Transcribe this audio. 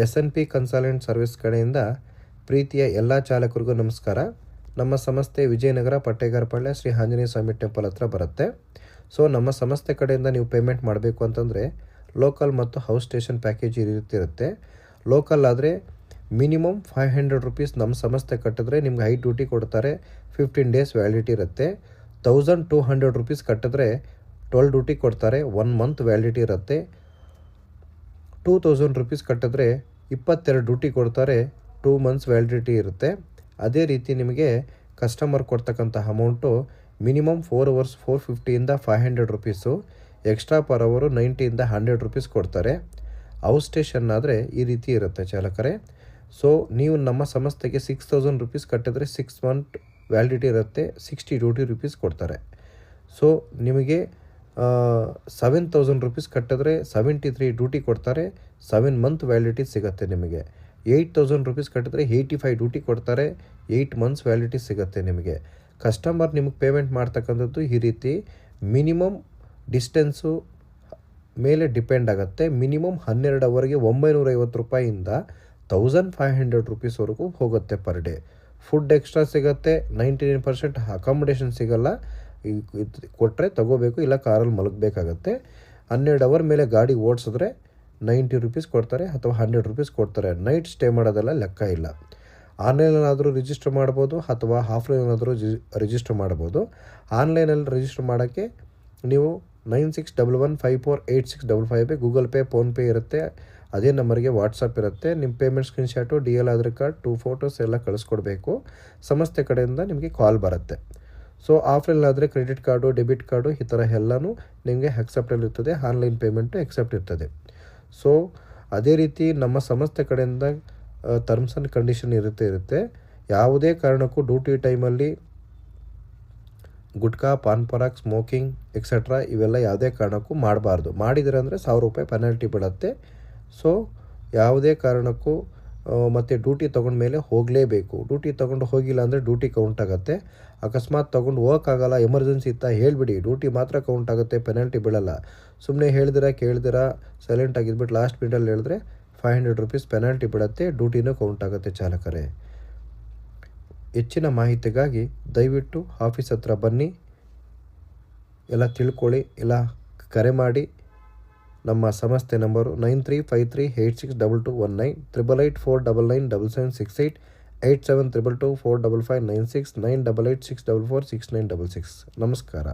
S&P consultant service ಕಡೆಯಿಂದ ಪ್ರೀತಿಯ ಎಲ್ಲ ಚಾಲಕರಿಗೂ ನಮಸ್ಕಾರ. ನಮ್ಮ ಸಂಸ್ಥೆ ವಿಜಯನಗರ ಪಟ್ಟೇಗಾರಪಾಳ್ಯ ಶ್ರೀ ಆಂಜನೇಯ ಸ್ವಾಮಿ ಟೆಂಪಲ್ ಹತ್ರ ಬರುತ್ತೆ. ಸೊ ನಮ್ಮ ಸಂಸ್ಥೆ ಕಡೆಯಿಂದ ನೀವು ಪೇಮೆಂಟ್ ಮಾಡಬೇಕು ಅಂತಂದರೆ ಲೋಕಲ್ ಮತ್ತು ಹೌಸ್ ಸ್ಟೇಷನ್ ಪ್ಯಾಕೇಜ್ ಈ ರೀತಿ ಇರುತ್ತೆ. ಲೋಕಲ್ ಆದರೆ ಮಿನಿಮಮ್ 500 ರುಪೀಸ್ ನಮ್ಮ ಸಂಸ್ಥೆ ಕಟ್ಟಿದ್ರೆ ನಿಮ್ಗೆ ಹೈ ಡ್ಯೂಟಿ ಕೊಡ್ತಾರೆ. 15 ಡೇಸ್ ವ್ಯಾಲಿಡಿಟಿ ಇರುತ್ತೆ. 1200 ರುಪೀಸ್ ಕಟ್ಟಿದ್ರೆ 12 ಡ್ಯೂಟಿ ಕೊಡ್ತಾರೆ. 1 ಮಂತ್ ವ್ಯಾಲಿಡಿಟಿ ಇರುತ್ತೆ. 2000 ರುಪೀಸ್ ಕಟ್ಟಿದ್ರೆ 22 ಡ್ಯೂಟಿ ಕೊಡ್ತಾರೆ. 2 ಮಂತ್ಸ್ ವ್ಯಾಲಿಡಿಟಿ ಇರುತ್ತೆ. ಅದೇ ರೀತಿ ನಿಮಗೆ ಕಸ್ಟಮರ್ ಕೊಡ್ತಕ್ಕಂಥ ಅಮೌಂಟು ಮಿನಿಮಮ್ 4 ಅವರ್ಸ್ 450ಇಂದ 500 ರುಪೀಸು, ಎಕ್ಸ್ಟ್ರಾ ಪರ್ ಅವರು 90ಇಂದ 100 ರುಪೀಸ್ ಕೊಡ್ತಾರೆ. ಹೌಸ್ ಸ್ಟೇಷನ್ ಆದರೆ ಈ ರೀತಿ ಇರುತ್ತೆ ಚಾಲಕರೇ. ಸೊ ನೀವು ನಮ್ಮ ಸಂಸ್ಥೆಗೆ 6000 ರುಪೀಸ್ ಕಟ್ಟಿದ್ರೆ 6 ಮಂತ್ ವ್ಯಾಲಿಡಿಟಿ ಇರುತ್ತೆ. 60 ಡ್ಯೂಟಿ ರುಪೀಸ್ ಕೊಡ್ತಾರೆ. ಸೊ ನಿಮಗೆ 7000 ರುಪೀಸ್ ಕಟ್ಟಿದ್ರೆ 73 ಡ್ಯೂಟಿ ಕೊಡ್ತಾರೆ. 7 ಮಂತ್ ವ್ಯಾಲಿಡಿಟಿ ಸಿಗುತ್ತೆ ನಿಮಗೆ. 8000 ರುಪೀಸ್ ಕಟ್ಟಿದ್ರೆ 85 ಡ್ಯೂಟಿ ಕೊಡ್ತಾರೆ. 8 ಮಂತ್ಸ್ ವ್ಯಾಲಿಡಿಟಿ ಸಿಗುತ್ತೆ ನಿಮಗೆ. ಕಸ್ಟಮರ್ ನಿಮಗೆ ಪೇಮೆಂಟ್ ಮಾಡ್ತಕ್ಕಂಥದ್ದು ಈ ರೀತಿ ಮಿನಿಮಮ್ ಡಿಸ್ಟೆನ್ಸು ಮೇಲೆ ಡಿಪೆಂಡ್ ಆಗುತ್ತೆ. ಮಿನಿಮಮ್ 12 ಅವರ್ಗೆ 950 ರೂಪಾಯಿಯಿಂದ 1500 ರುಪೀಸ್ವರೆಗೂ ಹೋಗುತ್ತೆ ಪರ್ ಡೇ. ಫುಡ್ ಎಕ್ಸ್ಟ್ರಾ ಸಿಗುತ್ತೆ. 99% ಅಕಾಮಿಡೇಷನ್ ಸಿಗೋಲ್ಲ. ಕೊಟ್ಟರೆ ತಗೋಬೇಕು, ಇಲ್ಲ ಕಾರಲ್ಲಿ ಮಲಗಬೇಕಾಗತ್ತೆ. 12 ಅವರ್ ಮೇಲೆ ಗಾಡಿ ಓಡಿಸಿದ್ರೆ 90 ರುಪೀಸ್ ಕೊಡ್ತಾರೆ ಅಥವಾ 100 ರುಪೀಸ್ ಕೊಡ್ತಾರೆ. ನೈಟ್ ಸ್ಟೇ ಮಾಡೋದೆಲ್ಲ ಲೆಕ್ಕ ಇಲ್ಲ. ಆನ್ಲೈನಲ್ಲಾದರೂ ರಿಜಿಸ್ಟರ್ ಮಾಡ್ಬೋದು ಅಥವಾ ಆಫ್ಲೈನಲ್ಲಾದರೂ ರಿಜಿಸ್ಟರ್ ಮಾಡ್ಬೋದು. ಆನ್ಲೈನಲ್ಲಿ ರಿಜಿಸ್ಟರ್ ಮಾಡೋಕ್ಕೆ ನೀವು 9611548655 ಗೂಗಲ್ ಪೇ, ಫೋನ್ಪೇ ಇರುತ್ತೆ. ಅದೇ ನಂಬರ್ಗೆ ವಾಟ್ಸಪ್ ಇರುತ್ತೆ. ನಿಮ್ಮ payment screenshot, DL Aadhaar card, 2 photos ಎಲ್ಲ ಕಳಿಸ್ಕೊಡ್ಬೇಕು. ಸಂಸ್ಥೆ ಕಡೆಯಿಂದ ನಿಮಗೆ ಕಾಲ್ ಬರುತ್ತೆ. ಸೊ ಆಫ್ಲೈನಾದರೆ ಕ್ರೆಡಿಟ್ ಕಾರ್ಡು, ಡೆಬಿಟ್ ಕಾರ್ಡು ಈ ಥರ ಎಲ್ಲನೂ ನಿಮಗೆ ಅಕ್ಸೆಪ್ಟಲ್ಲಿ ಇರ್ತದೆ. ಆನ್ಲೈನ್ ಪೇಮೆಂಟು ಎಕ್ಸೆಪ್ಟ್ ಇರ್ತದೆ. ಸೊ ಅದೇ ರೀತಿ ನಮ್ಮ ಸಂಸ್ಥೆ ಕಡೆಯಿಂದ ಟರ್ಮ್ಸ್ ಆ್ಯಂಡ್ ಕಂಡೀಷನ್ ಇರುತ್ತೆ. ಯಾವುದೇ ಕಾರಣಕ್ಕೂ ಡ್ಯೂಟಿ ಟೈಮಲ್ಲಿ gutka, PAN Parag, smoking etcetera ಇವೆಲ್ಲ ಯಾವುದೇ ಕಾರಣಕ್ಕೂ ಮಾಡಬಾರ್ದು. ಮಾಡಿದರೆ ಅಂದರೆ 1000 ರೂಪಾಯಿ ಪೆನಾಲ್ಟಿ ಬೀಳುತ್ತೆ. ಸೊ ಯಾವುದೇ ಕಾರಣಕ್ಕೂ ಮತ್ತು ಡ್ಯೂಟಿ ತೊಗೊಂಡ ಮೇಲೆ ಹೋಗಲೇಬೇಕು. ಡ್ಯೂಟಿ ತೊಗೊಂಡು ಹೋಗಿಲ್ಲ ಅಂದರೆ ಡ್ಯೂಟಿ ಕೌಂಟ್ ಆಗುತ್ತೆ. ಅಕಸ್ಮಾತ್ ತೊಗೊಂಡು ಹೋಗೋಕ್ಕಾಗಲ್ಲ, ಎಮರ್ಜೆನ್ಸಿ ಇತ್ತಾ ಹೇಳಿಬಿಡಿ, ಡ್ಯೂಟಿ ಮಾತ್ರ ಕೌಂಟ್ ಆಗುತ್ತೆ, ಪೆನಾಲ್ಟಿ ಬೀಳಲ್ಲ. ಸುಮ್ಮನೆ ಕೇಳ್ದಿರ ಸೈಲೆಂಟ್ ಆಗಿದ್ಬಿಟ್ಟು ಲಾಸ್ಟ್ ಮಿನಿಟಲ್ಲಿ ಹೇಳಿದ್ರೆ 500 ರುಪೀಸ್ ಪೆನಾಲ್ಟಿ ಬೀಳುತ್ತೆ. ಡ್ಯೂಟಿನೂ ಕೌಂಟ್ ಆಗುತ್ತೆ ಚಾಲಕರೇ. ಹೆಚ್ಚಿನ ಮಾಹಿತಿಗಾಗಿ ದಯವಿಟ್ಟು ಆಫೀಸ್ ಹತ್ರ ಬನ್ನಿ, ಎಲ್ಲ ತಿಳ್ಕೊಳ್ಳಿ, ಇಲ್ಲ ಕರೆ ಮಾಡಿ. ನಮ್ಮ ಸಂಸ್ಥೆ ನಂಬರು 9353862219, 8884997768, 8722245596, 9886446966. ನಮಸ್ಕಾರ.